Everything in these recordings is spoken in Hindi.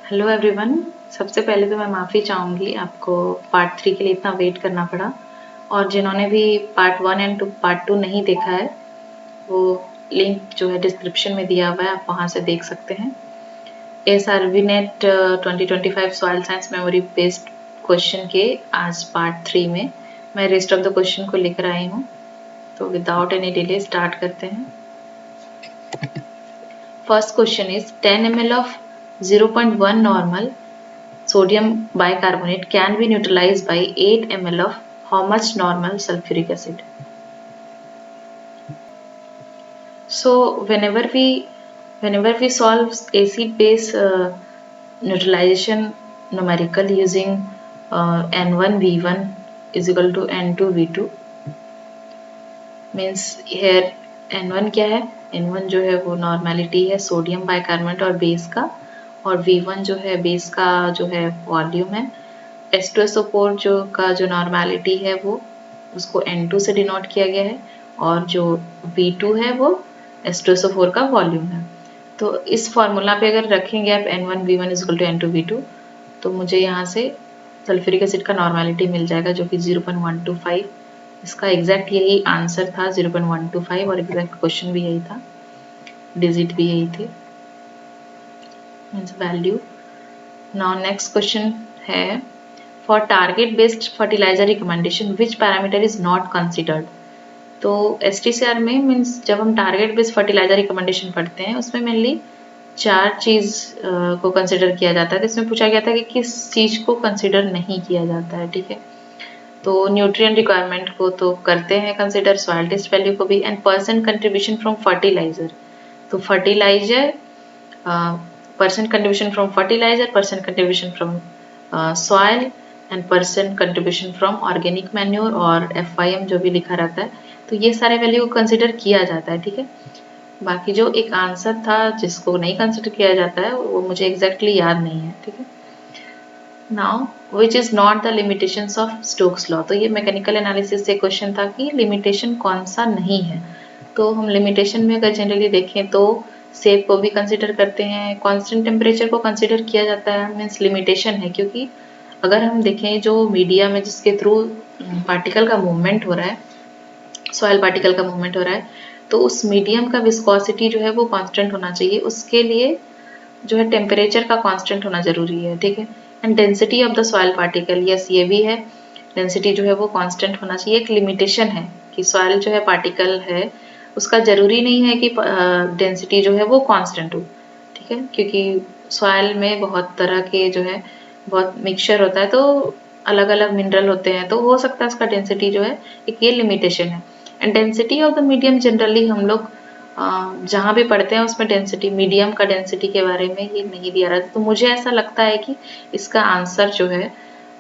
Hello everyone. सबसे पहले तो मैं माफ़ी चाहूँगी, आपको पार्ट 3 के लिए इतना वेट करना पड़ा। और जिन्होंने भी पार्ट 1 एंड पार्ट 2 नहीं देखा है, वो लिंक जो है डिस्क्रिप्शन में दिया हुआ है, आप वहाँ से देख सकते हैं। ASRVNet 2025 soil science memory based question के आज पार्ट 3 में मैं रेस्ट ऑफ द क्वेश्चन को लेकर आई हूँ। तो विदाउट एनी डिले स्टार्ट करते हैं। First question is 10 ml of 0.1 normal sodium bicarbonate can be neutralized by 8 ml of how much normal sulfuric acid? So whenever we solve acid base neutralization numerical using N1V1 is equal to N2V2 means here N1 क्या है? N1 जो है वो नॉर्मेलिटी है सोडियम बाइकार्बोनेट और बेस का, और V1 जो है बेस का जो है वॉल्यूम है। H2SO4 जो नॉर्मेलिटी है वो उसको N2 से डिनोट किया गया है, और जो V2 है वो H2SO4 का वॉल्यूम है। तो इस फॉर्मूला पे अगर रखेंगे आप N1V1 is equal to N2V2, तो मुझे यहाँ से सल्फ्यूरिक एसिड का नॉर्मेलिटी मिल जाएगा जो कि 0.125। इसका एग्जैक्ट यही आंसर था 0.125, और एग्जैक्ट क्वेश्चन भी यही था, डिजिट भी यही थे, means value. Now next question है for target based fertilizer recommendation which parameter is not considered. तो STCR में मीन्स जब हम टारगेट बेस्ड फर्टिलाइजर रिकमेंडेशन पढ़ते हैं उसमें मेनली 4 चीज़ को कंसिडर किया जाता है। तो इसमें पूछा गया था कि किस चीज़ को कंसिडर नहीं किया जाता है, ठीक है। तो न्यूट्रिएंट रिक्वायरमेंट को तो करते हैं कंसिडर, सॉइल टेस्ट वैल्यू को भी, and percent contribution from fertilizer. तो fertilizer percent contribution from fertilizer, percent contribution from soil and percent contribution from organic manure और FIM जो भी लिखा रहता है, तो ये सारे वैल्यू को कंसिडर किया जाता है, ठीक है। बाकी जो एक आंसर था जिसको नहीं कंसिडर किया जाता है वो मुझे एग्जैक्टली याद नहीं है, ठीक है। Now which is not the limitations of Stokes law. तो ये मैकेनिकल एनालिसिस से क्वेश्चन था कि लिमिटेशन कौन सा नहीं है। तो हम लिमिटेशन में अगर जनरली देखें तो सेप को भी कंसिडर करते हैं, कांस्टेंट टेम्परेचर को कंसिडर किया जाता है, मीन्स लिमिटेशन है। क्योंकि अगर हम देखें जो मीडिया में जिसके थ्रू पार्टिकल का मूवमेंट हो रहा है, सॉइल पार्टिकल का मूवमेंट हो रहा है, तो उस मीडियम का विस्कोसिटी जो है वो कांस्टेंट होना चाहिए। उसके लिए जो है टेम्परेचर का कांस्टेंट होना जरूरी है, ठीक है। And density of the soil particle, yes ये भी है, डेंसिटी जो है वो कांस्टेंट होना चाहिए। एक लिमिटेशन है कि सॉइल जो है पार्टिकल है उसका जरूरी नहीं है कि डेंसिटी जो है वो कांस्टेंट हो, ठीक है। क्योंकि सॉइल में बहुत तरह के जो है बहुत मिक्सचर होता है, तो अलग अलग मिनरल होते हैं, तो हो सकता है उसका डेंसिटी जो है, एक ये लिमिटेशन है। And density of the medium generally हम लोग जहाँ भी पढ़ते हैं उसमें डेंसिटी, मीडियम का डेंसिटी के बारे में ये नहीं दिया रहा। तो मुझे ऐसा लगता है कि इसका आंसर जो है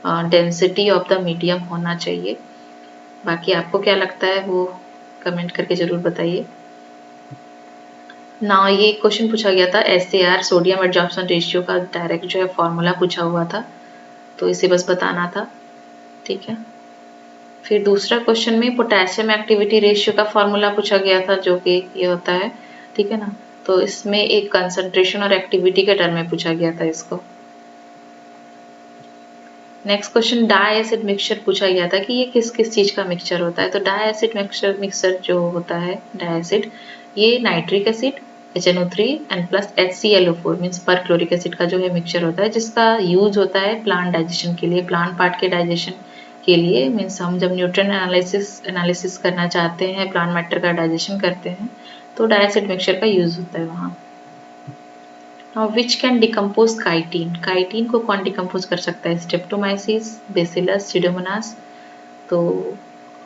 डेंसिटी ऑफ द मीडियम होना चाहिए। बाकी आपको क्या लगता है वो कमेंट करके जरूर बताइए। ना ये क्वेश्चन पूछा गया था SAR सोडियम एडजॉर्प्शन रेशियो का डायरेक्ट जो है फॉर्मूला पूछा हुआ था, तो इसे बस बताना था, ठीक है। फिर दूसरा क्वेश्चन में पोटेशियम एक्टिविटी रेशियो का फॉर्मूला पूछा गया था, जो कि ये होता है, ठीक है ना। तो इसमें एक कंसंट्रेशन और एक्टिविटी के टर्म में पूछा गया था इसको। Next question di acid mixture पूछा गया था कि ये किस किस चीज का मिक्सचर होता है। तो डाई एसिड मिक्सचर जो होता है डाई एसिड, ये nitric acid HNO3 and plus HClO4 means पर क्लोरिक एसिड का जो है मिक्सचर होता है, जिसका यूज होता है प्लांट डाइजेशन के लिए, प्लांट पार्ट के डाइजेशन के लिए। मीन्स हम जब न्यूट्रिएंट एनालिसिस करना चाहते हैं, प्लांट मैटर का डाइजेशन करते हैं, तो डाई एसिड मिक्सचर का यूज होता है वहाँ। Which can decompose chitin, chitin को कौन डिकम्पोज कर सकता है? Streptomyces, bacillus, Pseudomonas. तो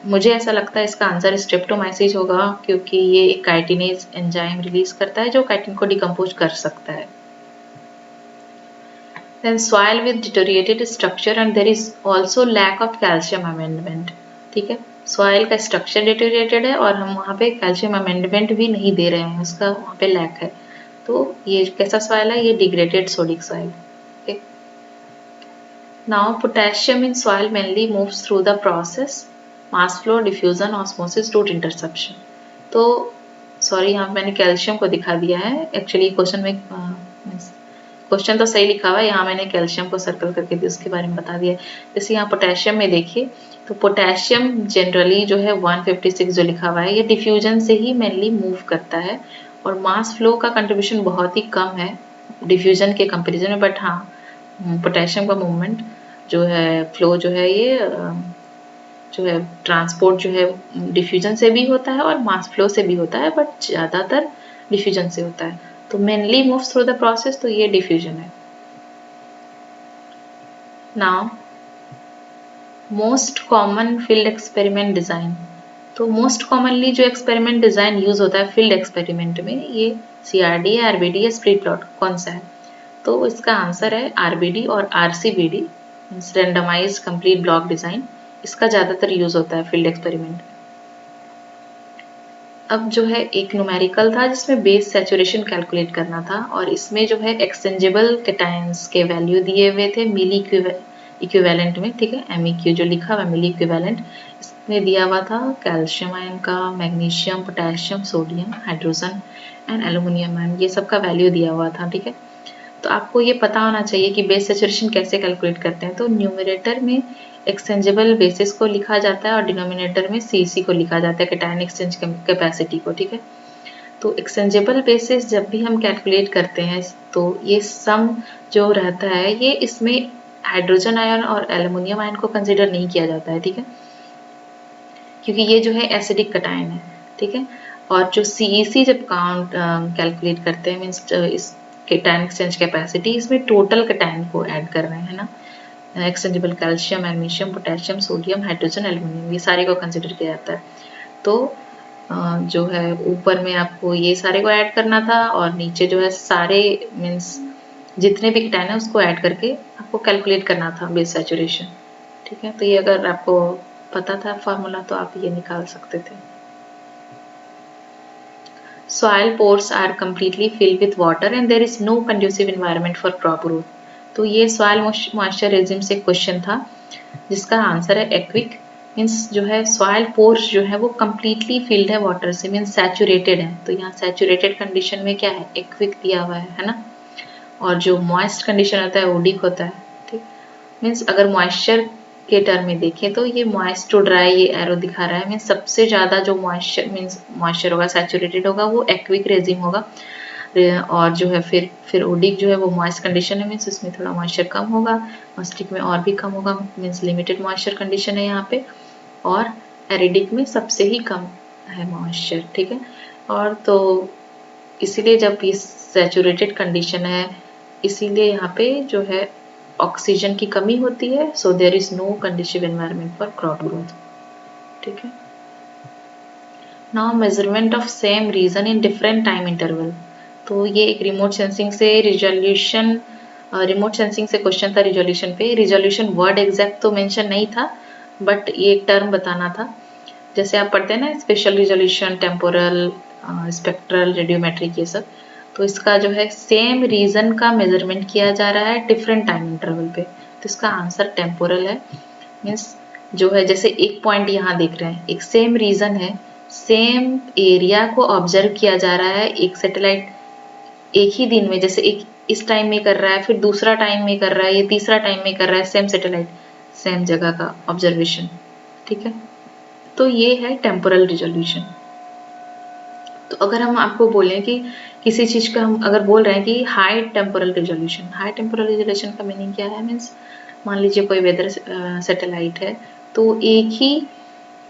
मुझे ऐसा लगता है इसका आंसर स्ट्रेप्टोमाइसिस होगा, क्योंकि ये एक काइटिनेज एंजाइम रिलीज करता है जो काइटिन को डिकम्पोज कर सकता है। Then soil with deteriorated structure and there is also lack of calcium amendment, ठीक है। सॉइल का स्ट्रक्चर डिटोरिएटेड है और हम वहाँ पे कैल्शियम अमेंडमेंट भी नहीं दे रहे हैं, उसका वहाँ पे लैक है। तो ये कैसा सॉइल है? ये degraded sodic soil, okay. Now potassium in soil mainly moves through the process mass flow, diffusion, osmosis, root interception. तो सॉरी यहाँ मैंने कैल्शियम को दिखा दिया है, एक्चुअली क्वेश्चन में क्वेश्चन तो सही लिखा हुआ है, यहाँ मैंने कैल्शियम को सर्कल करके भी उसके बारे में बता दिया है। जैसे यहाँ पोटेशियम में देखिए, तो पोटेशियम जनरली जो है 156 जो लिखा हुआ है, ये डिफ्यूजन से ही मेनली मूव करता है और मास फ्लो का कंट्रीब्यूशन बहुत ही कम है डिफ्यूजन के कंपेरिजन में। बट हाँ, पोटेशियम का मूवमेंट जो है, फ्लो जो है, ये जो है ट्रांसपोर्ट जो है डिफ्यूजन से भी होता है और मास फ्लो से भी होता है, बट ज़्यादातर डिफ्यूजन से होता है। तो mainly moves through the process, तो ये डिफ्यूजन है। Now most common field experiment design. तो मोस्ट कॉमनली जो एक्सपेरिमेंट डिज़ाइन यूज़ होता है फील्ड एक्सपेरिमेंट में, ये CRD है, RBD है, स्प्लिट प्लॉट, कौन सा है? तो इसका आंसर है RBD और RCBD, randomised complete block design. इसका ज़्यादातर यूज़ होता है फील्ड एक्सपेरिमेंट। अब जो है एक न्यूमेरिकल था जिसमें बेस सैचुरेशन कैलकुलेट करना था, और इसमें जो है एक्सचेंजेबल कैटायंस के वैल्यू दिए हुए थे मिली इक्विवेलेंट में, ठीक है, MEQ जो लिखा हुआ मिली इक्विवेलेंट, इसमें दिया हुआ था कैल्शियम आयन का, magnesium, potassium, sodium, hydrogen and aluminium ion, ये सब का वैल्यू दिया हुआ था, ठीक है। तो आपको ये पता होना चाहिए कि बेस सैचुरेशन कैसे कैलकुलेट करते हैं। तो न्यूमरेटर में एक्सचेंजेबल बेसिस को लिखा जाता है और डिनोमिनेटर में CC को लिखा जाता है, कैटायन एक्सचेंज कैपेसिटी को, ठीक है। तो एक्सचेंजेबल बेसिस जब भी हम कैलकुलेट करते हैं, तो ये सम जो रहता है, ये इसमें हाइड्रोजन आयन और एल्युमिनियम आयन को कंसिडर नहीं किया जाता है, ठीक है, क्योंकि ये जो है एसिडिक कैटायन है, ठीक है। और जो CEC जब काउंट कैलकुलेट करते हैं, मीन्स इस कैटायन एक्सचेंज कैपेसिटी, इसमें टोटल कैटायन को ऐड कर रहे हैं ना, exchangeable calcium, magnesium, potassium, sodium, hydrogen, aluminium, ये सारे को कंसिडर किया जाता है। तो जो है ऊपर में आपको ये सारे को ऐड करना था, और नीचे जो है सारे मीन्स जितने भी कैटायन है उसको ऐड करके आपको कैलकुलेट करना था बेस सैचुरेशन, ठीक है। तो ये अगर आपको पता था फार्मूला तो आप ये निकाल सकते थे। Soil pores are completely filled with water and there is no conducive environment for crop growth. तो ये सॉइल मॉइस्चर रेजिम से क्वेश्चन था, जिसका आंसर है एक्विक। मीन्स जो है सॉइल पोर्स जो है वो कम्प्लीटली फिल्ड है वाटर से, मीन्स सैचुरेटेड है। तो यहाँ सैचुरेटेड कंडीशन में क्या है, एक्विक दिया हुआ है ना। और जो मॉइस्ट कंडीशन होता है ओडिक होता है, ठीक। मीन्स अगर मॉइस्चर के टर्म में देखें तो ये मॉइस्ट टू ड्राई, ये एरो दिखा रहा है, मीन्स सबसे ज़्यादा जो मॉइस्चर मीन्स मॉइस्चर होगा, सैचुरेटेड होगा, वो एक्विक रेजिम होगा। और जो है फिर ओडिक जो है वो मॉइस्ट कंडीशन है, मीन्स उसमें थोड़ा मॉइस्चर कम होगा, मॉइस्टिक में और भी कम होगा, मीन्स लिमिटेड मॉइस्चर कंडीशन है यहाँ पे। और एरिडिक में सबसे ही कम है मॉइस्चर, ठीक है। और तो इसीलिए जब ये सैचुरेटेड कंडीशन है, इसीलिए यहाँ पे जो है ऑक्सीजन की कमी होती है, so there is no conducive environment for crop growth, ठीक है। Now measurement of same region in different time interval. तो ये एक रिमोट सेंसिंग से रिजोल्यूशन, रिमोट सेंसिंग से क्वेश्चन था रिजोल्यूशन पे। रिजोल्यूशन वर्ड एग्जैक्ट तो मेंशन नहीं था, बट ये एक टर्म बताना था। जैसे आप पढ़ते हैं ना special resolution, temporal, spectral, radiometric, ये सब। तो इसका जो है सेम रीजन का मेजरमेंट किया जा रहा है डिफरेंट टाइम इंटरवल पे, तो इसका आंसर टेम्पोरल है। मीन्स जो है जैसे एक पॉइंट यहाँ देख रहे हैं, एक सेम रीजन है, सेम एरिया को ऑब्जर्व किया जा रहा है, एक सैटेलाइट एक ही दिन में, जैसे एक इस टाइम में कर रहा है, फिर दूसरा टाइम में कर रहा है, ये तीसरा टाइम में कर रहा है, सेम सैटेलाइट सेम जगह का ऑब्जर्वेशन, ठीक है। तो ये है टेम्पोरल रिजोल्यूशन। तो अगर हम आपको बोलें कि किसी चीज का हम अगर बोल रहे हैं कि high temporal resolution, high temporal resolution का मीनिंग क्या है, मीन्स मान लीजिए कोई वेदर सैटेलाइट है, तो एक ही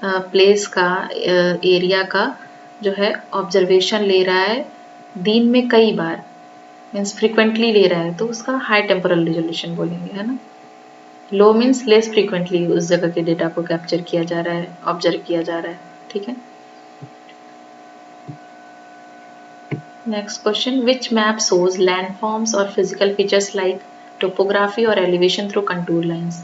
प्लेस का एरिया का जो है ऑब्जर्वेशन ले रहा है दिन में कई बार, मीन्स फ्रिक्वेंटली ले रहा है, तो उसका हाई टेम्पोरल रिजोल्यूशन बोलेंगे, है ना। लो मीन्स लेस फ्रिक्वेंटली उस जगह के डेटा को कैप्चर किया जा रहा है, ऑब्जर्व किया जा रहा है, ठीक है। नेक्स्ट क्वेश्चन, विच मैप shows लैंडफॉर्म्स और फिजिकल फीचर्स लाइक टोपोग्राफी और एलिवेशन थ्रू कंटूर लाइंस।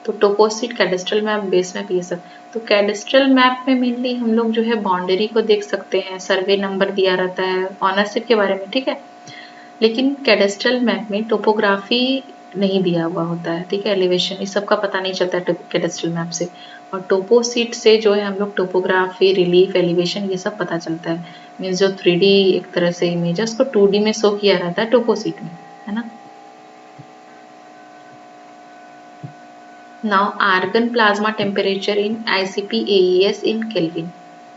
तो टोपोसिट, कैडेस्ट्रल मैप, बेस मैप, ये सब। तो कैडेस्ट्रल मैप में मेनली हम लोग जो है बाउंड्री को देख सकते हैं, सर्वे नंबर दिया रहता है, ऑनरशिप के बारे में, ठीक है। लेकिन कैडेस्ट्रल मैप में टोपोग्राफी नहीं दिया हुआ होता है, ठीक है, एलिवेशन, इस सब का पता नहीं चलता है कैडेस्ट्रल मैप से। और टोपोसीट से जो है हम लोग टोपोग्राफी, रिलीफ, एलिवेशन, ये सब पता चलता है। मीन्स जो 3D एक तरह से इमेज है उसको 2D में शो किया रहता है टोपोसीट में, है ना। Now argon plasma temperature in ICP AES in Kelvin.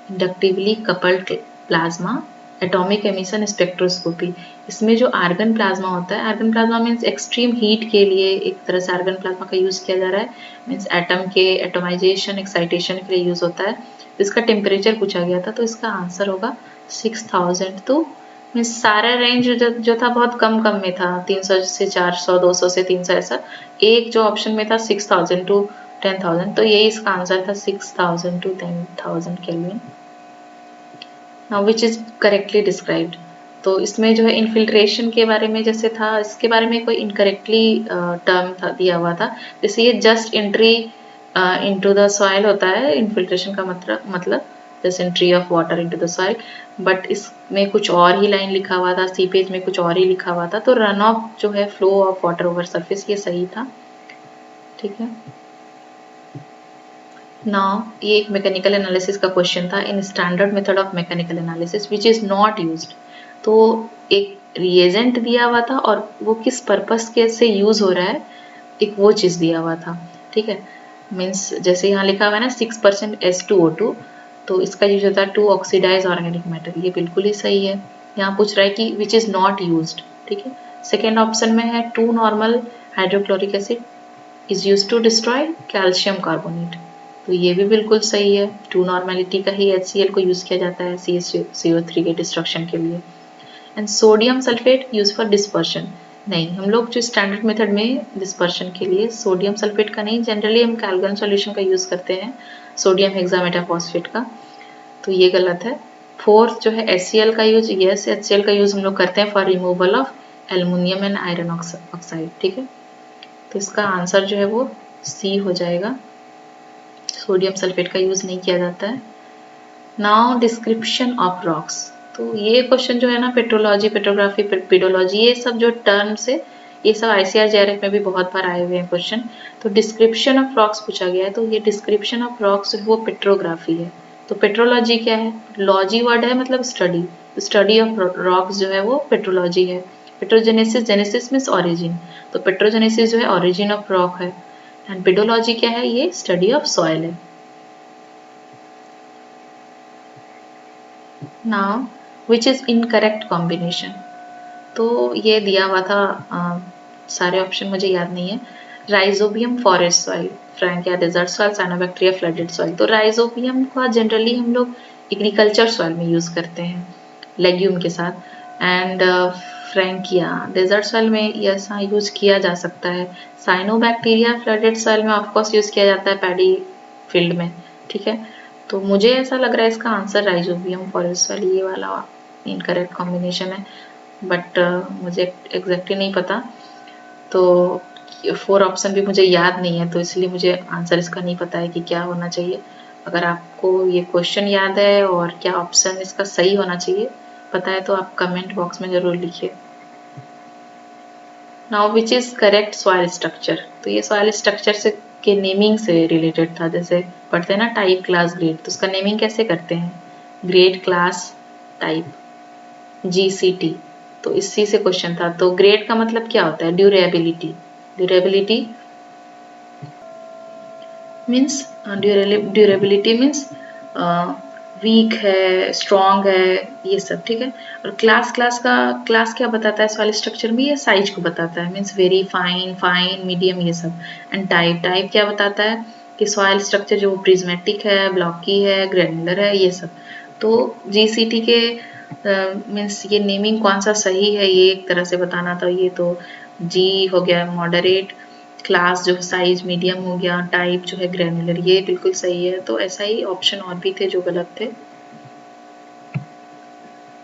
Inductively coupled plasma atomic emission spectroscopy. इसमें जो आर्गन प्लाज्मा होता है, argon plasma means extreme heat के लिए एक तरह से आर्गन प्लाज्मा का यूज किया जा रहा है, मीन्स एटम के एटोमाइजेशन एक्साइटेशन के लिए यूज होता है। इसका टेम्परेचर पूछा गया था, तो इसका आंसर होगा 6000 तो मीन्स सारा रेंज जो था बहुत कम कम में था, 300 से 400, 200 से 300 ऐसा। एक जो ऑप्शन में था 6000 टू 10,000, तो यही इसका आंसर था 6000 to 10,000 kelvin. Now which is correctly described. तो इसमें जो है इन्फिल्ट्रेशन के बारे में जैसे था, इसके बारे में कोई इनकरेक्टली टर्म था दिया हुआ था, जैसे ये just entry into the soil होता है, इन्फिल्ट्रेशन का मतलब just entry of water into the soil, but इसमें कुछ और ही लाइन लिखा हुआ था, सीपेज में कुछ और ही लिखा हुआ था, तो रन ऑफ जो है flow of water over surface, ये सही था। ठीक है, नाउ ये एक मैकेनिकल एनालिसिस का क्वेश्चन था, in standard method of mechanical analysis which is not used. तो एक रिएजेंट दिया हुआ था और वो किस पर्पस के से यूज हो रहा है, एक वो चीज दिया हुआ था। ठीक है, मीन्स जैसे यहाँ लिखा हुआ है ना 6% H2O2, तो इसका यूज होता है टू ऑक्सीडाइज ऑर्गेनिक मैटर, ये बिल्कुल ही सही है। यहाँ पूछ रहा है कि विच इज नॉट यूज्ड। ठीक है, सेकेंड ऑप्शन में है 2 normal hydrochloric acid is use to destroy calcium carbonate, तो ये भी बिल्कुल सही है। 2 नॉर्मेलिटी का ही HCl को यूज किया जाता है CaCO3 के डिस्ट्रक्शन के लिए। And sodium sulphate use for dispersion, नहीं, हम लोग जो स्टैंडर्ड मेथड में डिस्पर्शन के लिए सोडियम सल्फेट का नहीं, जनरली हम कैल्गन सॉल्यूशन का यूज करते हैं, सोडियम हेक्सामेटाफॉस्फेट का, तो ये गलत है। फोर्थ जो है HCl का यूज, यस HCl का यूज हम लोग करते हैं for removal of aluminium and iron oxide. ठीक है, तो इसका आंसर जो है वो सी हो जाएगा, सोडियम सल्फेट का यूज नहीं किया जाता है। नाउ डिस्क्रिप्शन ऑफ रॉक्स, तो ये क्वेश्चन जो है ना पेट्रोलॉजी, पेट्रोग्राफी, पेडोलॉजी, ये सब जो टर्म्स है, ये सब ICAR JRF में भी बहुत बार आए हुए हैं क्वेश्चन। तो डिस्क्रिप्शन ऑफ रॉक्स पूछा गया है, तो ये डिस्क्रिप्शन ऑफ रॉक्स वो पेट्रोग्राफी है। तो पेट्रोलॉजी क्या है, लॉजी वर्ड है मतलब स्टडी, स्टडी ऑफ रॉक्स जो है वो पेट्रोलॉजी है। पेट्रोजेनेसिस, जेनेसिस मीन्स ऑरिजिन, तो पेट्रोजेनेसिस जो है ऑरिजिन ऑफ रॉक है। एंड पेडोलॉजी क्या है, ये स्टडी ऑफ सॉइल है। Now which is incorrect combination, तो ये दिया हुआ था, सारे ऑप्शन मुझे याद नहीं है। Rhizobium forest soil, Frankia desert soil, cyanobacteria flooded soil, तो राइजोबियम का जनरली हम लोग एग्रीकल्चर सॉइल में यूज करते हैं लेग्यूम के साथ, एंड फ्रैंकिया डेजर्ट सॉइल में ऐसा यूज किया जा सकता है। साइनोबैक्टीरिया फ्लडेड सॉइल में ऑफकोर्स यूज किया जाता है पैडी फील्ड में। ठीक है, तो मुझे ऐसा लग रहा है इसका आंसर राइजोबियम फॉरेस्ट सॉइल, ये वाला इनकरेक्ट कॉम्बिनेशन है, बट मुझे एग्जैक्टली नहीं पता, तो 4 ऑप्शन भी मुझे याद नहीं है, तो इसलिए मुझे आंसर इसका नहीं पता है कि क्या होना चाहिए। अगर आपको ये क्वेश्चन याद है और क्या ऑप्शन इसका सही होना चाहिए पता है, तो आप कमेंट बॉक्स में जरूर लिखिए। Now which is correct soil structure, तो ये सॉइल स्ट्रक्चर से के नेमिंग से रिलेटेड था, जैसे पढ़ते हैं ना टाइप, क्लास, ग्रेड, तो उसका नेमिंग कैसे करते हैं, ग्रेड, क्लास, टाइप, GCT, तो इसी से क्वेश्चन था। तो ग्रेड का मतलब क्या होता है, durability, durability means durability means weak है, स्ट्रॉन्ग है, ये सब। ठीक है, और क्लास क्या बताता है सॉइल स्ट्रक्चर में, ये साइज को बताता है, means very fine, fine, medium, ये सब। एंड टाइप क्या बताता है कि सॉइल स्ट्रक्चर जो प्रिज्मेटिक है, ब्लॉकी है, ग्रेनुलर है, ये सब। तो GCT के मीन्स ये नेमिंग कौन सा सही है, ये एक तरह से बताना था। ये तो G हो गया मॉडरेट, क्लास जो साइज मीडियम हो गया, टाइप जो है ग्रेनुलर, ये बिल्कुल सही है। तो ऐसा ही ऑप्शन और भी थे जो गलत थे।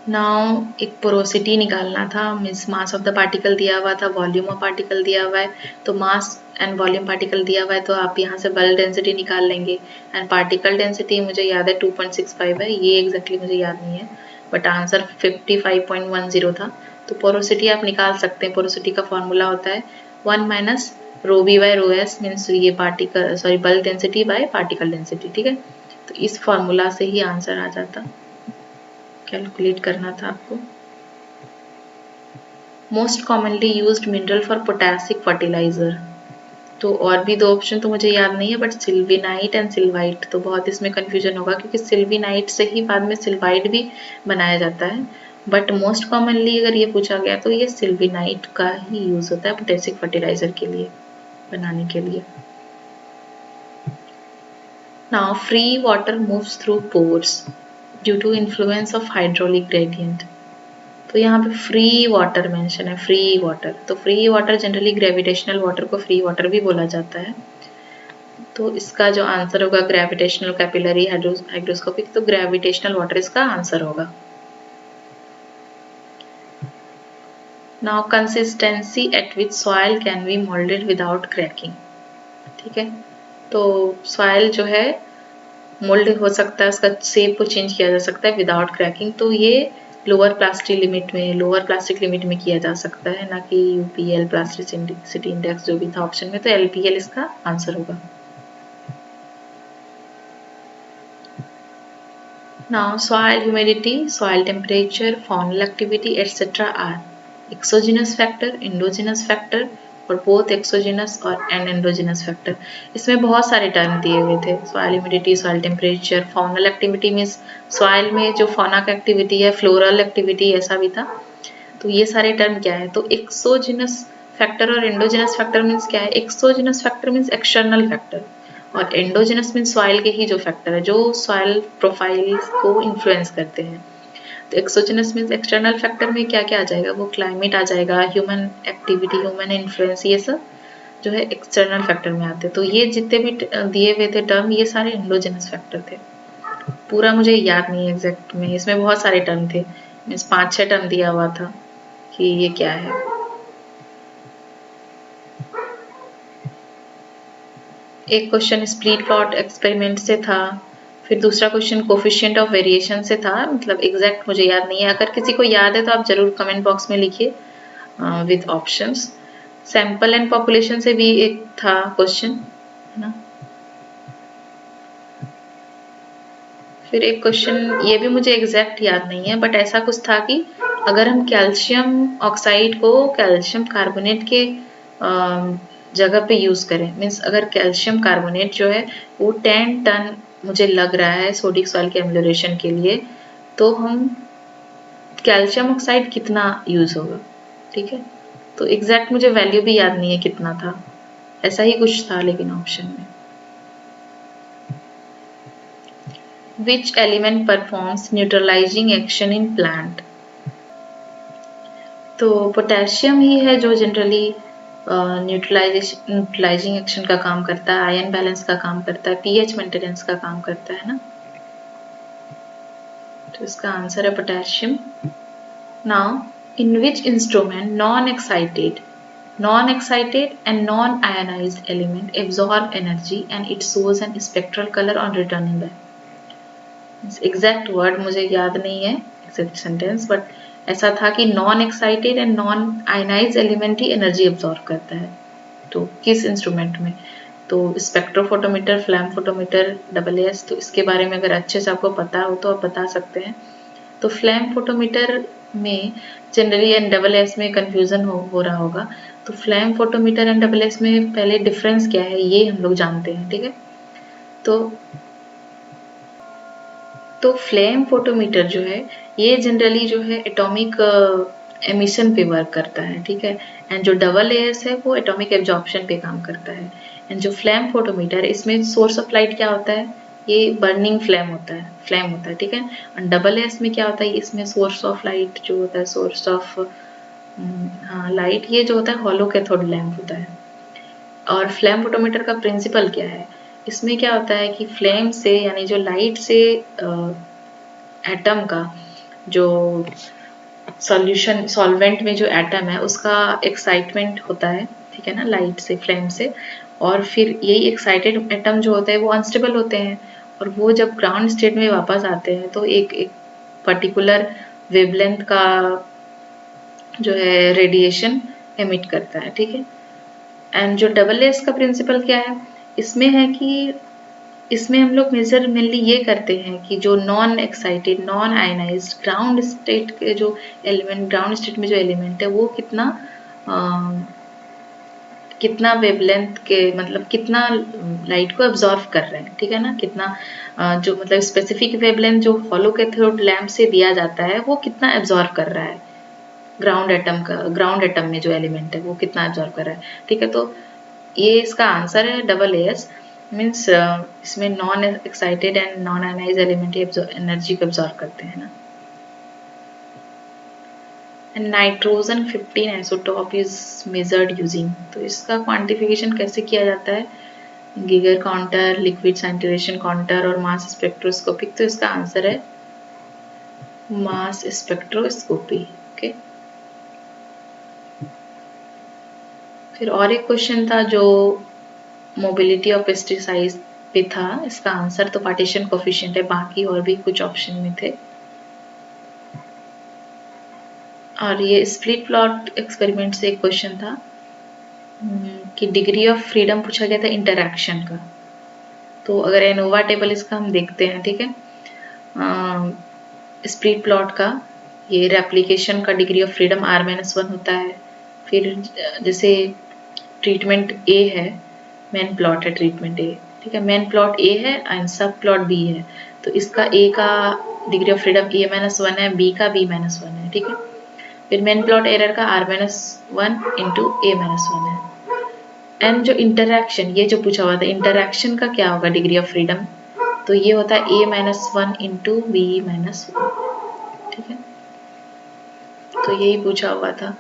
नाउ एक पोरोसिटी निकालना था, means mass of the particle दिया हुआ था, वॉल्यूम ऑफ पार्टिकल दिया हुआ है, तो मास एंड वॉल्यूम पार्टिकल दिया हुआ है, तो आप यहाँ से बल्क डेंसिटी निकाल लेंगे। एंड पार्टिकल डेंसिटी मुझे याद है 2.65 है, ये एग्जैक्टली मुझे याद नहीं है, बट आंसर 55.10 था। तो पोरोसिटी आप निकाल सकते हैं, पोरोसिटी का फॉर्मूला होता है 1 minus rho b by rho s, means ये particle bulk density by particle density. ठीक है, तो इस फॉर्मूला से ही आंसर आ जाता, कैलकुलेट करना था आपको। Most commonly used mineral for potassic fertiliser, तो और भी 2 ऑप्शन तो मुझे याद नहीं है, बट सिल्वीनाइट एंड सिल्वाइट, तो बहुत इसमें कंफ्यूजन होगा क्योंकि सिल्वीनाइट से ही बाद में सिल्वाइट भी बनाया जाता है, बट मोस्ट कॉमनली अगर ये पूछा गया तो ये सिल्वीनाइट का ही यूज होता है पोटैशियम फर्टिलाइजर के लिए बनाने के लिए। Now free water moves through pores due to influence of hydraulic gradient. तो यहाँ पे फ्री वाटर मेंशन है, फ्री वाटर, तो free water generally gravitational water को फ्री वाटर भी बोला जाता है। तो इसका जो आंसर होगा ग्रेविटेशनल कैपिलरी हाइड्रोस्कोपिक, तो ग्रेविटेशनल वाटर इसका आंसर होगा। Now consistency at which soil can be moulded without cracking. ठीक है, तो सॉइल जो है मोल्ड हो सकता है, उसका शेप को चेंज किया जा सकता है विदाउट क्रैकिंग, तो ये लोअर प्लास्टिक लिमिट में किया जा सकता है, ना कि यूपीएल प्लास्टिसिटी इंडेक्स जो भी था ऑप्शन में, तो एलपीएल इसका आंसर होगा। Now soil humidity, soil temperature, faunal activity etcetera are exogenous factor, endogenous factor और बोथ एक्सोजिनस और एंडोजिनस फैक्टर। इसमें बहुत सारे टर्म दिए हुए थे, soil humidity, soil temperature, faunal activity means soil में जो फौना का एक्टिविटी है, फ्लोरल एक्टिविटी ऐसा भी था। तो ये सारे टर्म क्या है, तो एक्सोजिनस फैक्टर और एंडोजिनस फैक्टर मीन्स क्या है, exogenous factor means external factor और एंडोजिनस मीन्स सॉइल के ही जो फैक्टर है जो सॉइल प्रोफाइल को इन्फ्लुएंस करते हैं। तो एक्सोजिनस मीन्स एक्सटर्नल फैक्टर में क्या क्या आ जाएगा, वो क्लाइमेट आ जाएगा, ह्यूमन एक्टिविटी, ह्यूमन इन्फ्लुएंस, ये सब जो है एक्सटर्नल फैक्टर में आते हैं। तो ये जितने भी दिए हुए थे टर्म, ये सारे एंडोजिनस फैक्टर थे। पूरा मुझे याद नहीं है एग्जैक्ट में, इसमें बहुत सारे टर्म थे, मीन्स 5-6 टर्म दिया हुआ था कि ये क्या है। एक क्वेश्चन स्प्लिट प्लॉट एक्सपेरिमेंट से था, फिर दूसरा क्वेश्चन कोफिशिएंट ऑफ वेरिएशन से था, मतलब एग्जैक्ट मुझे याद नहीं है, अगर किसी को याद है तो आप जरूर कमेंट बॉक्स में लिखिए with options. Sample and population से भी एक था क्वेश्चन, है ना। फिर एक क्वेश्चन ये भी मुझे एग्जैक्ट याद नहीं है, बट ऐसा कुछ था कि अगर हम कैल्शियम ऑक्साइड को कैल्शियम कार्बोनेट के जगह पे यूज करें, मीन्स अगर कैल्शियम कार्बोनेट जो है वो 10 टन मुझे लग रहा है सोडिक सॉइल के एम्लोरेशन के लिए, तो हम कैल्शियम ऑक्साइड कितना यूज होगा। ठीक है, तो एग्जैक्ट मुझे वैल्यू भी याद नहीं है कितना था, ऐसा ही कुछ था लेकिन ऑप्शन में। Which element performs neutralizing action in plant? तो पोटेशियम ही है जो जनरली न्यूट्रलाइजिंग एक्शन का काम करता है, आयन बैलेंस का काम करता है, पीएच मेंटेनेंस का काम करता है ना, तो इसका आंसर है potassium. Now in which instrument non-excited and non-ionized element absorb energy and it shows an spectral color on returning back. Exact word मुझे याद नहीं है, एग्जैक्ट सेंटेंस, बट ऐसा था कि non excited and non ionize element ही एनर्जी एब्जॉर्ब करता है। तो किस इंस्ट्रूमेंट में, तो स्पेक्ट्रोफोटोमीटर, फ्लैम फोटोमीटर, AAS, तो इसके बारे में अगर अच्छे से आपको पता हो तो आप बता सकते हैं। तो फ्लैम फोटोमीटर में जनरली एंड AAS में कंफ्यूजन हो रहा होगा, तो फ्लैम फोटोमीटर एंड AAS में पहले डिफरेंस क्या है ये हम लोग जानते हैं। ठीक है, तो फ्लेम फोटोमीटर जो है ये जनरली जो है एटॉमिक एमिशन पे वर्क करता है। ठीक है, एंड जो AAS है वो एटॉमिक एब्जॉर्प्शन पे काम करता है। एंड जो फ्लेम फोटोमीटर, इसमें सोर्स ऑफ लाइट क्या होता है, ये बर्निंग फ्लेम होता है। ठीक है, एंड AAS में क्या होता है, इसमें सोर्स ऑफ लाइट जो होता है, सोर्स ऑफ लाइट, ये जो होता है हॉलो कैथोड लैंप होता है। और फ्लेम फोटोमीटर का प्रिंसिपल क्या है, इसमें क्या होता है कि फ्लेम से यानी जो लाइट से एटम का जो सॉल्वेंट में जो एटम है उसका एक्साइटमेंट होता है। ठीक है ना, लाइट से, फ्लेम से, और फिर यही एक्साइटेड एटम जो होते हैं वो अनस्टेबल होते हैं और वो जब ग्राउंड स्टेट में वापस आते हैं तो एक पर्टिकुलर वेवलेंथ का जो है रेडिएशन एमिट करता है। ठीक है, एंड जो AAS का प्रिंसिपल क्या है, इसमें है कि इसमें हम लोग मेजर मेनली ये करते हैं कि जो non excited, non ionised ground state के जो एलिमेंट, ग्राउंड स्टेट में जो एलिमेंट है वो कितना वेवलेंथ के मतलब कितना लाइट को एब्जॉर्व कर रहे हैं, ठीक है ना, कितना जो मतलब स्पेसिफिक वेवलेंथ जो हॉलो कैथोड लैम्प से दिया जाता है वो कितना एब्जॉर्व कर रहा है ग्राउंड एटम में जो एलिमेंट है वो कितना एब्जॉर्व कर रहा है, ठीक है। तो ये इसका आंसर है डबल एस मीन्स इसमें non excited and non ionize element energy को एब्जॉर्व करते हैं ना। And nitrogen 15 isotope is measured using, तो इसका क्वांटिफिकेशन कैसे किया जाता है, Geiger counter, liquid scintillation counter और मास स्पेक्ट्रोस्कोपिक। तो इसका आंसर है मास स्पेक्ट्रोस्कोपी। ओके, फिर और एक क्वेश्चन था जो मोबिलिटी ऑफ पेस्टिसाइड पे था, इसका आंसर तो पार्टीशन कोफिशिएंट है, बाकी और भी कुछ ऑप्शन में थे। और ये स्प्लिट प्लॉट एक्सपेरिमेंट से एक क्वेश्चन था कि डिग्री ऑफ फ्रीडम पूछा गया था इंटरैक्शन का। तो अगर एनोवा टेबल इसका हम देखते हैं, ठीक है, स्प्लिट प्लॉट का ये रेप्लिकेशन का डिग्री ऑफ फ्रीडम r-1 होता है। फिर जैसे ट्रीटमेंट ए है, मेन प्लॉट है ट्रीटमेंट ए, ठीक है, मेन प्लॉट ए है एंड सब प्लॉट बी है, तो इसका ए का डिग्री ऑफ फ्रीडम a-1 है, बी का b-1 है, ठीक है। फिर मेन प्लॉट एरर का r-1 इंटू a-1 है। एंड जो इंटरैक्शन, ये जो पूछा हुआ था इंटरैक्शन का क्या होगा डिग्री ऑफ फ्रीडम, तो ये होता है a-1 इंटू b-1, ठीक है। तो यही पूछा हुआ था।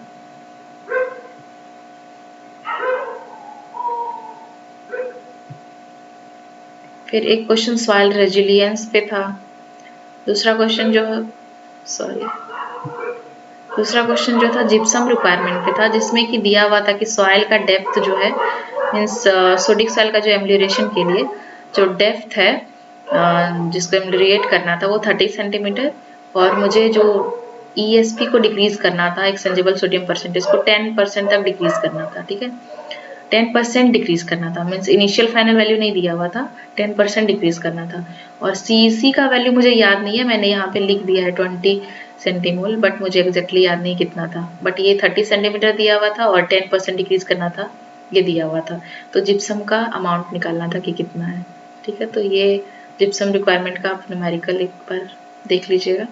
फिर एक क्वेश्चन सॉइल रेजिलियंस पे था। दूसरा क्वेश्चन जो था जिप्सम रिक्वायरमेंट पे था, जिसमें कि दिया हुआ था कि सॉइल का डेप्थ जो है मीन्स सोडिक सॉइल का जो एम्लियोरेशन के लिए जो डेप्थ है जिसको एम्लियोरेट करना था वो 30 सेंटीमीटर, और मुझे जो ESP को डिक्रीज करना था, एक्सचेंजेबल सोडियम परसेंटेज को 10% तक डिक्रीज करना था, ठीक है, 10% डिक्रीज करना था, मीन्स इनिशियल फाइनल वैल्यू नहीं दिया हुआ था, 10% डिक्रीज करना था। और CEC का वैल्यू मुझे याद नहीं है, मैंने यहाँ पे लिख दिया है 20 सेंटीमोल, बट मुझे एग्जैक्टली याद नहीं कितना था, बट ये 30 सेंटीमीटर दिया हुआ था और 10% डिक्रीज करना था, ये दिया हुआ था। तो जिप्सम का अमाउंट निकालना था कि कितना है, ठीक है। तो ये जिप्सम रिक्वायरमेंट का आप न्यूमेरिकल एक बार देख लीजिएगा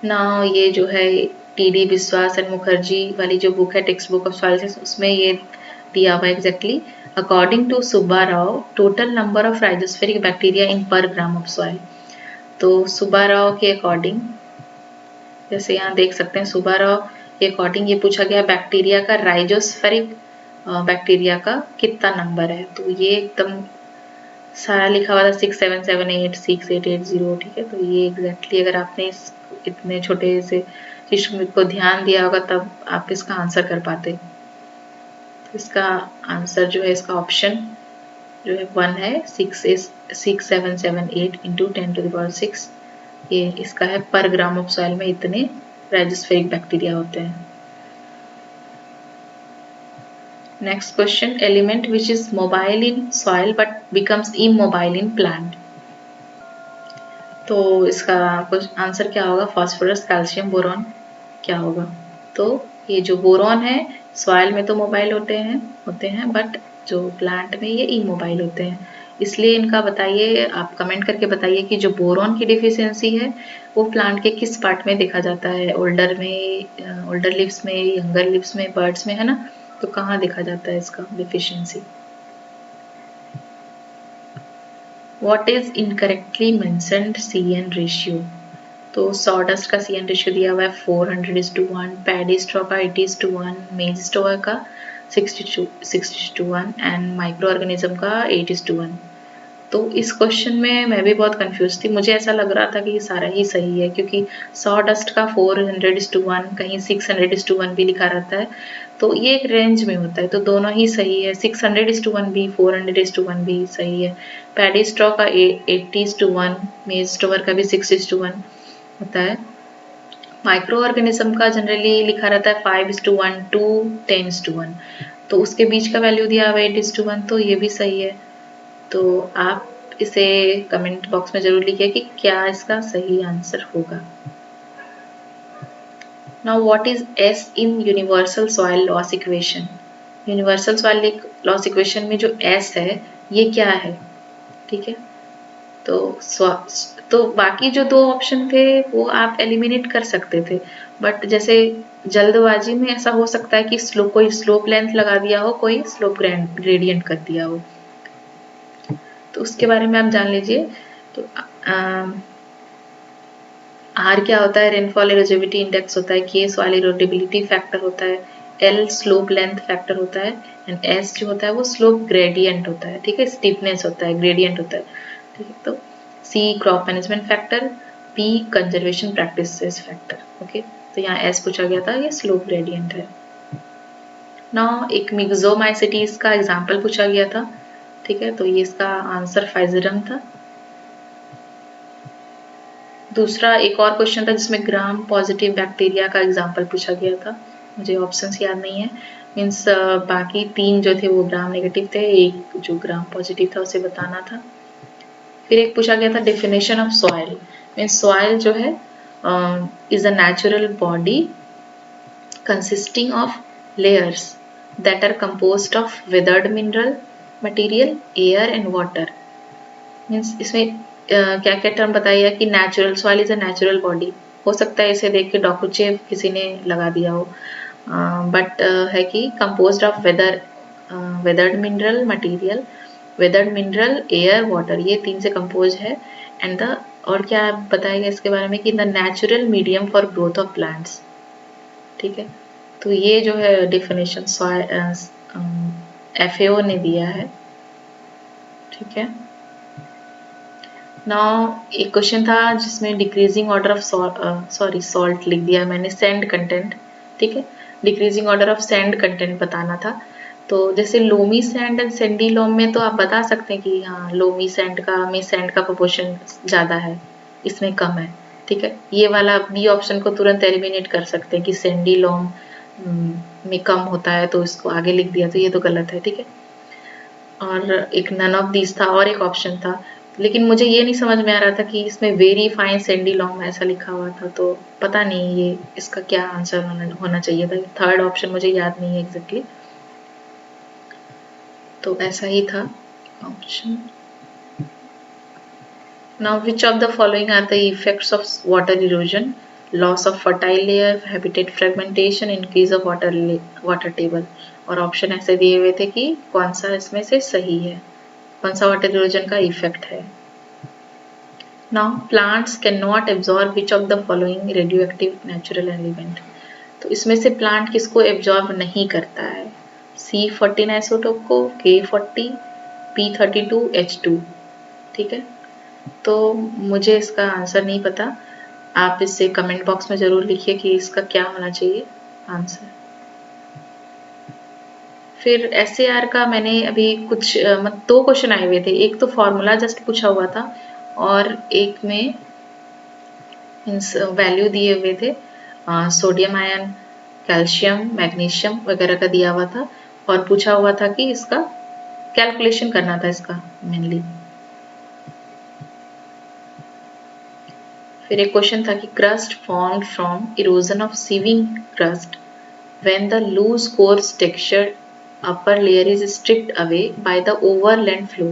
ना। ये जो है TD विश्वास एंड मुखर्जी वाली जो बुक है text book of soil science, उसमें ये दिया हुआ exactly according to Subba Rao total number of rhizospheric bacteria in per gram of soil. तो सुब्बा राव के अकॉर्डिंग, जैसे यहाँ देख सकते हैं सुब्बा राव के अकॉर्डिंग ये पूछा गया बैक्टीरिया का राइजोस्फेरिक बैक्टीरिया का कितना नंबर है, तो ये एकदम सारा लिखा हुआ था 6778 6880, ठीक है। तो ये एग्जैक्टली अगर आपने इस इतने छोटे से चीज को ध्यान दिया होगा तब आप इसका आंसर कर पाते। तो इसका आंसर जो है इसका ऑप्शन जो है 1 है 6778 इंटू 10⁶, ये इसका है पर ग्राम ऑफ सॉइल में इतने राइजोस्फेरिक बैक्टीरिया होते हैं। Next question, element which is mobile in soil but becomes immobile in plant. तो इसका आंसर क्या होगा, फास्फोरस, कैल्शियम, बोरॉन क्या होगा। तो ये जो बोरॉन है सॉइल में तो मोबाइल होते हैं बट जो प्लांट में ये इमोबाइल होते हैं, इसलिए इनका बताइए, आप कमेंट करके बताइए कि जो बोरॉन की डिफिशियंसी है वो प्लांट के किस पार्ट में देखा जाता है, ओल्डर लिव्स में, यंगर लिव्स में, बर्ड्स में, है ना, तो कहाँ देखा जाता है इसका deficiency. What is incorrectly mentioned CN ratio? तो सॉडस्ट का CN रेशियो दिया हुआ है 400:1, पैडी स्ट्रॉ का 80:1, मेज स्ट्रॉ का 60:1 एंड माइक्रो ऑर्गेनिज्म का 8:1। तो इस क्वेश्चन में मैं भी बहुत कंफ्यूज थी, मुझे ऐसा लग रहा था कि सारा ही सही है क्योंकि सॉडस्ट का 400:1 कहीं 600:1 भी लिखा रहता है, तो ये एक रेंज में होता है, तो दोनों ही सही है, 600:1 भी 400:1 भी सही है। पैडी स्ट्रॉ का 80:1, मेज स्ट्रॉ का भी 6:1 होता है। माइक्रो ऑर्गेनिज्म का जनरली लिखा रहता है 5:1 to 10:1, तो उसके बीच का वैल्यू दिया हुआ है 8:1, तो ये भी सही है। तो आप इसे कमेंट बॉक्स में जरूर लिखिए कि क्या इसका सही आंसर होगा। Now what is S in universal soil loss equation? Universals वाले लॉस इक्वेशन में जो S है ये क्या है, ठीक है। तो बाकी जो 2 ऑप्शन थे वो आप एलिमिनेट कर सकते थे, बट जैसे जल्दबाजी में ऐसा हो सकता है कि कोई स्लोप लेंथ लगा दिया हो, कोई स्लोप ग्रेडियंट कर दिया हो, तो उसके बारे में आप जान लीजिए। तो R क्या होता है, रेनफॉल इरोजिविटी इंडेक्स होता है, K सॉइल इरोडेबिलिटी फैक्टर होता है, L स्लोप लेंथ फैक्टर होता है, एंड S जो होता है वो स्लोप ग्रेडियंट होता है, ठीक है, स्टीपनेस होता है, ग्रेडियंट होता है, ठीक है। तो C crop management factor, P conservation practices factor, okay. तो यहाँ S पूछा गया था, ये स्लोप ग्रेडियंट है। नाउ एक मिक्सोमाइसिटीज का एग्जाम्पल पूछा गया था, ठीक है, तो ये इसका आंसर फाइजेरम था। दूसरा एक और क्वेश्चन था जिसमें ग्राम पॉजिटिव बैक्टीरिया का एग्जाम्पल पूछा गया था, मुझे ऑप्शंस याद नहीं है, मीन्स बाकी 3 जो थे वो ग्राम नेगेटिव थे, एक जो ग्राम पॉजिटिव था उसे बताना था। फिर एक पूछा गया था definition of soil, means soil जो है is a natural body consisting of layers that are composed of weathered mineral material, air and water. Means इसमें क्या क्या टर्म बताया कि natural soil is a natural body, हो सकता है इसे देख के डॉक्यूचेव किसी ने लगा दिया हो, बट है कि composed of weathered mineral material, weathered mineral, air, water, ये 3 से कंपोज है। एंड द और क्या बताया गया इसके बारे में कि the natural medium for growth of plants, ठीक है। तो ये जो है डेफिनेशन FAO ने दिया है, ठीक है। नाउ एक क्वेश्चन था जिसमें डिक्रीजिंग ऑर्डर ऑफ सॉल्ट लिख दिया मैंने, सैंड कंटेंट, ठीक है, decreasing order of sand content बताना था। तो जैसे लोमी सैंड एंड सैंडी लोम में तो आप बता सकते हैं कि हाँ लोमी सैंड में सैंड का प्रोपोर्शन ज़्यादा है, इसमें कम है, ठीक है। ये वाला बी ऑप्शन को तुरंत एलिमिनेट कर सकते हैं कि सैंडी लोम में कम होता है, तो इसको आगे लिख दिया, तो ये तो गलत है, ठीक है। और एक नन ऑफ दीज था, और एक ऑप्शन था, लेकिन मुझे ये नहीं समझ में आ रहा था कि इसमें वेरी फाइन सैंडी लॉन्ग ऐसा लिखा हुआ था, तो पता नहीं ये इसका क्या आंसर होना चाहिए था। थर्ड ऑप्शन मुझे याद नहीं है एग्जैक्टली, तो ऐसा ही था option. Now which of the following are the effects of water erosion, loss of fertile layer, habitat fragmentation, increase of water table. और ऑप्शन ऐसे दिए हुए थे कि कौन सा इसमें से सही है, कौन सा वाटर इरोजन का इफेक्ट है। Now plants cannot absorb which of the following radioactive natural element। तो इसमें से प्लांट किसको एब्जॉर्ब नहीं करता है, C14 आइसोटोप को, K40, P32, H2, ठीक है। तो मुझे इसका आंसर नहीं पता, आप इसे कमेंट बॉक्स में जरूर लिखिए कि इसका क्या होना चाहिए आंसर। फिर SAR का मैंने अभी कुछ 2 क्वेश्चन आए हुए थे, एक तो फॉर्मूला जस्ट पूछा हुआ था और एक में मीन्स वैल्यू दिए हुए थे, सोडियम आयन, कैल्शियम, मैग्नीशियम वगैरह का दिया हुआ था, और पूछा हुआ था कि इसका कैलकुलेशन करना था इसका मेनली। फिर एक क्वेश्चन था कि crust formed from erosion of sieving crust when the loose coarse textured upper layer is stripped away by the overland flow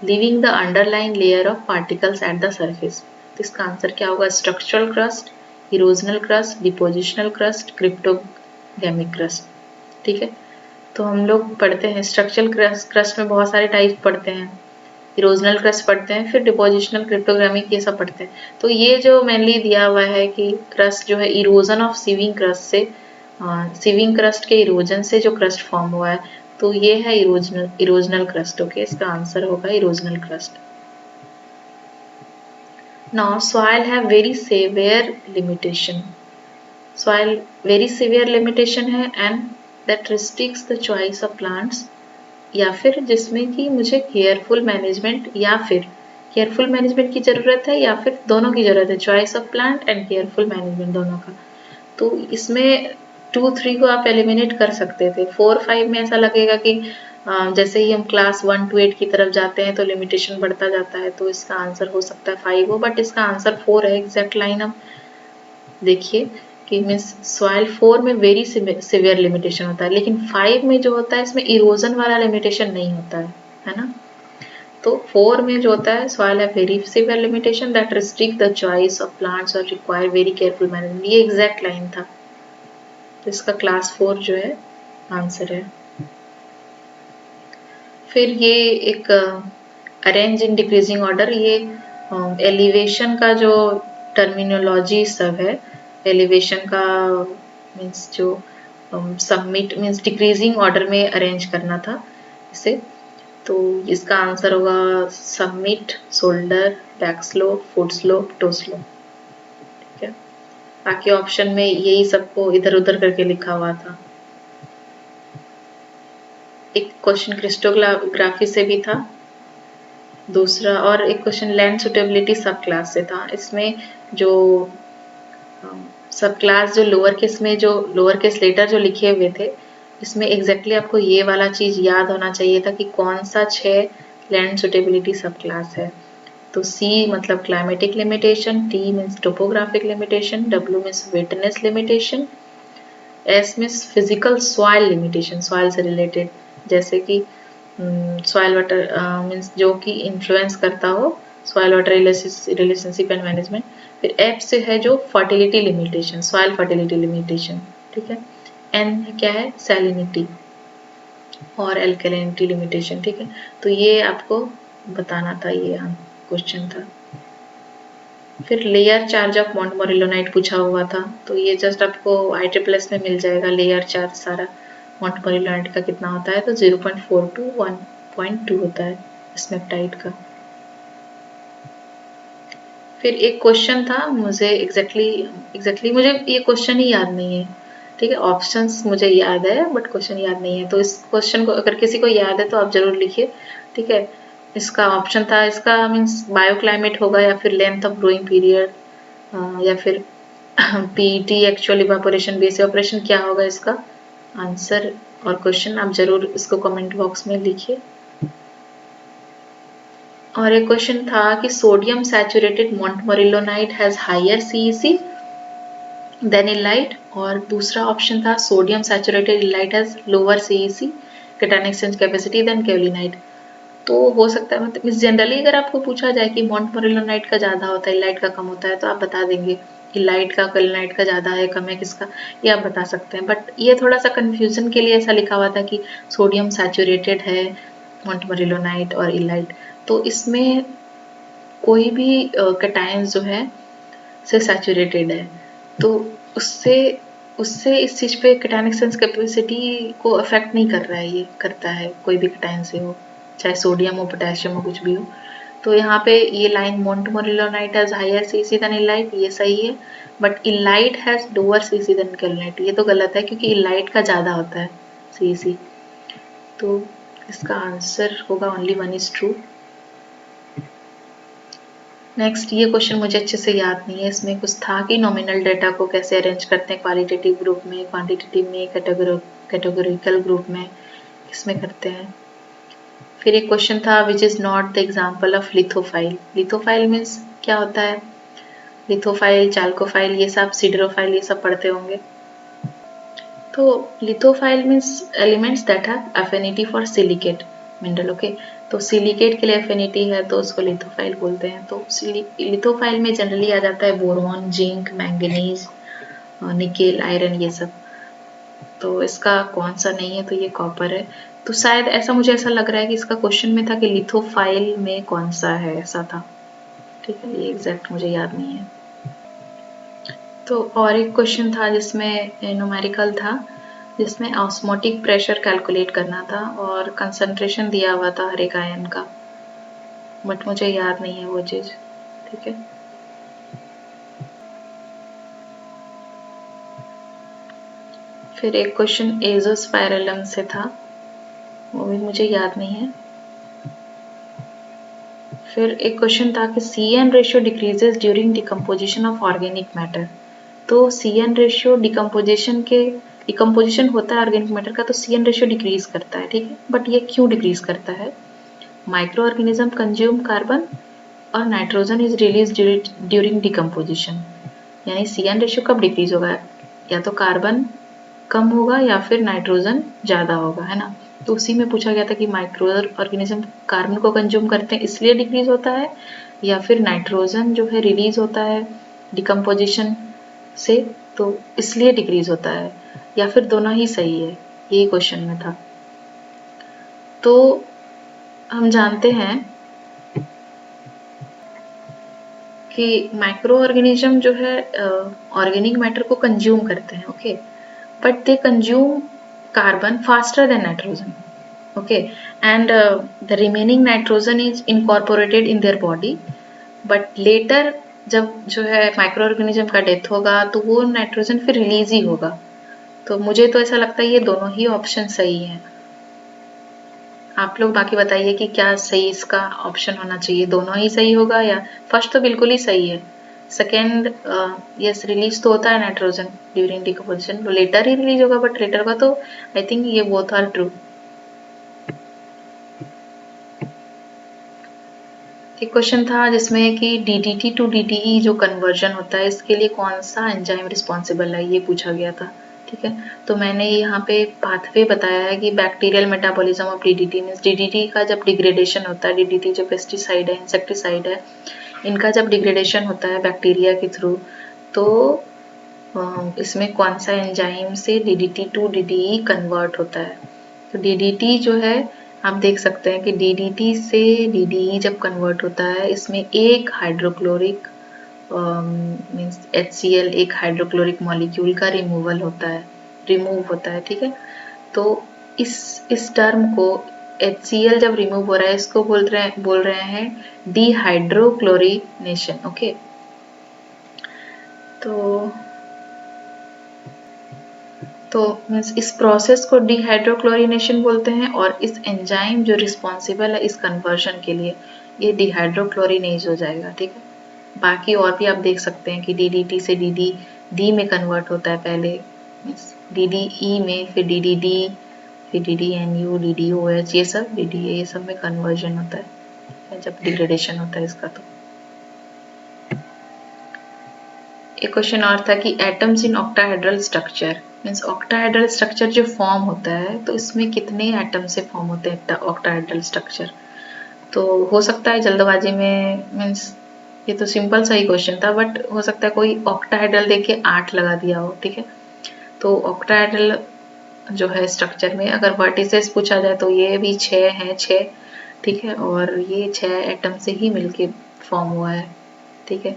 leaving the underlying layer of particles at the surface। तो इसका आंसर क्या होगा, structural crust, erosional crust, depositional crust, cryptogamic crust, ठीक है। तो हम लोग पढ़ते हैं स्ट्रक्चरल क्रस्ट में बहुत सारे टाइप पढ़ते हैं, इरोजनल क्रस्ट पढ़ते हैं, फिर डिपोजिशनल, क्रिप्टोग्रामिक, ये सब पढ़ते हैं। तो ये जो मेनली दिया हुआ है कि क्रस्ट जो है इरोजन ऑफ सीविंग क्रस्ट से, सीविंग क्रस्ट के इरोजन से जो क्रस्ट फॉर्म हुआ है, तो ये है इरोजनल क्रस्ट, ओके। इसका आंसर होगा erosional crust. Now soil have very severe limitation, soil very severe limitation है and that restricts the choice of plants, या फिर जिसमें कि मुझे केयरफुल मैनेजमेंट या फिर केयरफुल मैनेजमेंट की ज़रूरत है, या फिर दोनों की ज़रूरत है, choice of plant and careful management दोनों का। तो इसमें 2, 3 को आप एलिमिनेट कर सकते थे। 4, 5 में ऐसा लगेगा कि जैसे ही हम क्लास 1 to 8 की तरफ जाते हैं तो लिमिटेशन बढ़ता जाता है, तो इसका आंसर हो सकता है 5 हो, बट इसका आंसर 4 है एग्जैक्ट लाइन। अब देखिए कि मीन्स सॉइल 4 में वेरी सिवियर लिमिटेशन होता है, लेकिन 5 में जो होता है इसमें इरोजन वाला लिमिटेशन नहीं होता है ना। तो 4 में जो होता है सॉइल है very severe limitation that restrict the choice of plants और रिक्वायर वेरी केयरफुल मैनेजमेंट, ये एग्जैक्ट लाइन था। तो इसका क्लास 4 जो है आंसर है। फिर ये एक अरेंज इन डिक्रीजिंग ऑर्डर, ये एलिवेशन का जो टर्मिनोलॉजी सब है, एलिवेशन का मीन्स जो सबमिट मीन्स डिक्रीजिंग ऑर्डर में अरेंज करना था इसे। तो इसका आंसर होगा summit, shoulder, back slope, foot slope, toe slope. ठीक है, बाकी ऑप्शन में यही सबको इधर उधर करके लिखा हुआ था। एक क्वेश्चन क्रिस्टोग्राफी से भी था, दूसरा और एक क्वेश्चन लैंड सुटेबिलिटी सब क्लास से था। इसमें जो सब क्लास जो लोअर केस में जो लोअर केस लेटर जो लिखे हुए थे, इसमें एग्जैक्टली आपको ये वाला चीज याद होना चाहिए था कि कौन सा 6 लैंड सुटेबिलिटी सब क्लास है। तो C मतलब climatic limitation, T means topographic limitation, W means वेटनेस limitation, S means physical soil limitation, soil से रिलेटेड, जैसे कि सॉइल वाटर मीन्स जो कि इन्फ्लुएंस करता हो soil water relationship and management. फिर F से है जो fertility limitation, soil fertility limitation. ठीक है, N क्या है सैलिनिटी और एल्कलिनिटी लिमिटेशन। ठीक है, तो ये आपको बताना था, ये क्वेश्चन था। फिर लेयर चार्ज ऑफ मोंटमोरिलोनाइट पूछा हुआ था, तो ये जस्ट आपको ISSS में मिल जाएगा लेयर चार्ज सारा मोंटमोरिलोनाइट का कितना होता है, तो 0.4 to 1.2 होता है स्मेप्टाइट का। फिर एक क्वेश्चन था, मुझे एग्जैक्टली मुझे ये क्वेश्चन ही याद नहीं है। ठीक है, ऑप्शंस मुझे याद है बट क्वेश्चन याद नहीं है, तो इस क्वेश्चन को अगर किसी को याद है तो आप जरूर लिखिए। ठीक है, इसका ऑप्शन था, इसका मीन्स बायोक्लाइमेट होगा या फिर लेंथ ऑफ ग्रोइंग पीरियड या फिर PET actual evaporation base evaporation, क्या होगा इसका आंसर और क्वेश्चन आप जरूर इसको कमेंट बॉक्स में लिखिए। और एक क्वेश्चन था कि sodium saturated montmorillonite has higher CEC than illite, और दूसरा ऑप्शन था sodium saturated illite has lower CEC cationic exchange capacity than kaolinite. तो हो सकता है मतलब जनरली अगर आपको पूछा जाए कि मोंटमोरिलोनाइट का ज़्यादा होता है इलाइट का कम होता है, तो आप बता देंगे इलाइट का केवलिनाइट का ज़्यादा है कम है किसका, ये आप बता सकते हैं। बट ये थोड़ा सा कन्फ्यूजन के लिए ऐसा लिखा हुआ था कि सोडियम सैचुरेटेड है मोंटमोरिलोनाइट और इलाइट, तो इसमें कोई भी कैटायंस जो है से सैचुरेटेड है, तो उससे उससे इस चीज़ पे कैटायनिक एक्सचेंज कैपेसिटी को अफेक्ट नहीं कर रहा है, ये करता है कोई भी कैटायन से हो, चाहे सोडियम हो पोटेशियम हो कुछ भी हो। तो यहाँ पे ये line montmorillonite has higher CEC than illite, ये सही है, but illite has lower CEC than kaolinite, ये तो गलत है क्योंकि इलाइट का ज़्यादा होता है CEC। तो इसका आंसर होगा ओनली 1 इज ट्रू। नेक्स्ट ये क्वेश्चन मुझे अच्छे से याद नहीं है, इसमें कुछ था कि नॉमिनल डेटा को कैसे अरेंज करते हैं, क्वालिटेटिव ग्रुप में, क्वांटिटेटिव में, कैटेगोरिकल ग्रुप में, किसमें करते हैं। फिर एक क्वेश्चन था which is not the example of lithophile. Lithophile means क्या होता है, लिथोफाइल, चाल्कोफाइल, ये सब सिडरोफाइल ये सब पढ़ते होंगे। तो lithophile means elements that have affinity for silicate mineral. Okay, तो सिलिकेट के लिए एफिनिटी है तो उसको लिथोफाइल बोलते हैं। तो लिथोफाइल में जनरली आ जाता है boron, zinc, manganese, nickel, iron, ये सब। तो इसका कौन सा नहीं है, तो ये कॉपर है। तो शायद ऐसा मुझे ऐसा लग रहा है कि इसका क्वेश्चन में था कि लिथोफाइल में कौन सा है, ऐसा था। ठीक है, ये एग्जैक्ट मुझे याद नहीं है। तो और एक क्वेश्चन था जिसमें न्यूमेरिकल था, जिसमें ऑस्मोटिक प्रेशर कैलकुलेट करना था और कंसंट्रेशन दिया हुआ था हर एक आयन का, बट मुझे याद नहीं है वो चीज़। ठीक है, फिर एक क्वेश्चन एजोस्पाइरलम से था, वो भी मुझे याद नहीं है। फिर एक क्वेश्चन था कि CN ratio decreases during decomposition of organic matter. तो CN रेशियो डिकम्पोजिशन होता है ऑर्गेनिक मैटर का, तो CN रेशियो डिक्रीज करता है। ठीक है, बट ये क्यों डिक्रीज करता है, माइक्रो ऑर्गेनिज्म कंज्यूम कार्बन और nitrogen is release during decomposition, यानी CN रेशियो कब डिक्रीज होगा, या तो कार्बन कम होगा या फिर नाइट्रोजन ज़्यादा होगा, है ना। तो उसी में पूछा गया था कि माइक्रो ऑर्गेनिज्म कार्बन को कंज्यूम करते हैं इसलिए डिक्रीज होता है, या फिर नाइट्रोजन जो है रिलीज होता है डिकम्पोजिशन से तो इसलिए डिक्रीज होता है, या फिर दोनों ही सही है, यही क्वेश्चन में था। तो हम जानते हैं कि माइक्रो ऑर्गेनिज्म जो है ऑर्गेनिक मैटर को कंज्यूम करते हैं, okay, but they consume carbon faster than nitrogen, okay, and the remaining nitrogen is incorporated in their body, but later जब जो है माइक्रो ऑर्गेनिज्म का डेथ होगा तो वो नाइट्रोजन फिर रिलीज ही होगा। तो मुझे तो ऐसा लगता है ये दोनों ही ऑप्शन सही है। आप लोग बाकी बताइए कि क्या सही इसका ऑप्शन होना चाहिए, दोनों ही सही होगा या फर्स्ट तो बिल्कुल ही सही है, सेकेंड यस रिलीज तो होता है नाइट्रोजन ड्यूरिंग डिकम्पोजिशन, लेटर ही रिलीज होगा, बट लेटर का तो आई थिंक ये बोथ आर ट्रू। एक क्वेश्चन था जिसमें कि DDT टू DDE जो कन्वर्जन होता है इसके लिए कौन सा एंजाइम रिस्पॉन्सिबल है, ये पूछा गया था, ठीक है। तो मैंने यहाँ पे पाथवे बताया है कि bacterial metabolism of DDT means DDT का जब डिग्रेडेशन होता है, DDT जो पेस्टिसाइड है, इंसेक्टिसाइड है, इनका जब डिग्रेडेशन होता है बैक्टीरिया के थ्रू, तो इसमें कौन सा एंजाइम से DDT टू DDE कन्वर्ट होता है। तो DDT जो है आप देख सकते हैं कि DDT से DDE जब कन्वर्ट होता है इसमें एक हाइड्रोक्लोरिक मीन्स HCl एक हाइड्रोक्लोरिक मॉलिक्यूल का रिमूव होता है, ठीक है। तो इस टर्म को HCl जब रिमूव हो रहा है इसको बोल रहे हैं डिहाइड्रोक्लोरिनेशन, ओके। तो इस प्रोसेस को डिहाइड्रोक्लोरिनेशन बोलते हैं, और इस एंजाइम जो रिस्पॉन्सिबल है इस कन्वर्जन के लिए ये डिहाइड्रोक्लोरिनेज हो जाएगा, ठीक है। बाकी और भी आप देख सकते हैं कि DDT से DDD में कन्वर्ट होता है पहले, DDE में, फिर DDD, फिर DDNU, DDOH, ये सब DDA, ये सब में कन्वर्जन होता है जब डिग्रेडेशन होता है इसका। तो एक क्वेश्चन और था कि atoms in octahedral structure means octahedral structure जो फॉर्म होता है तो इसमें कितने एटम से फॉर्म होते हैं ऑक्टाहेड्रल स्ट्रक्चर। तो हो सकता है जल्दबाजी में मीन्स ये तो सिंपल सा ही क्वेश्चन था, बट हो सकता है कोई ऑक्टाहेड्रल देके 8 लगा दिया हो, ठीक है। तो ऑक्टाहेड्रल जो है स्ट्रक्चर में अगर वर्टिसेस पूछा जाए तो ये भी 6 है, 6, ठीक है, और ये 6 एटम से ही मिलके फॉर्म हुआ है, ठीक है।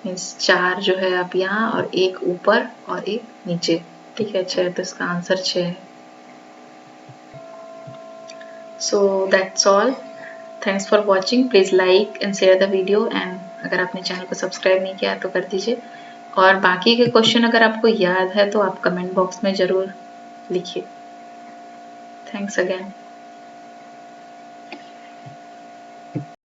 मीन्स 4 जो है आप यहाँ और एक ऊपर और एक नीचे, ठीक है, 6, तो इसका आंसर 6 है। So that's all, thanks for watching, please like and share the video, and अगर आपने चैनल को सब्सक्राइब नहीं किया तो कर दीजिए, और बाकी के क्वेश्चन अगर आपको याद है तो आप कमेंट बॉक्स में ज़रूर लिखिए। Thanks again.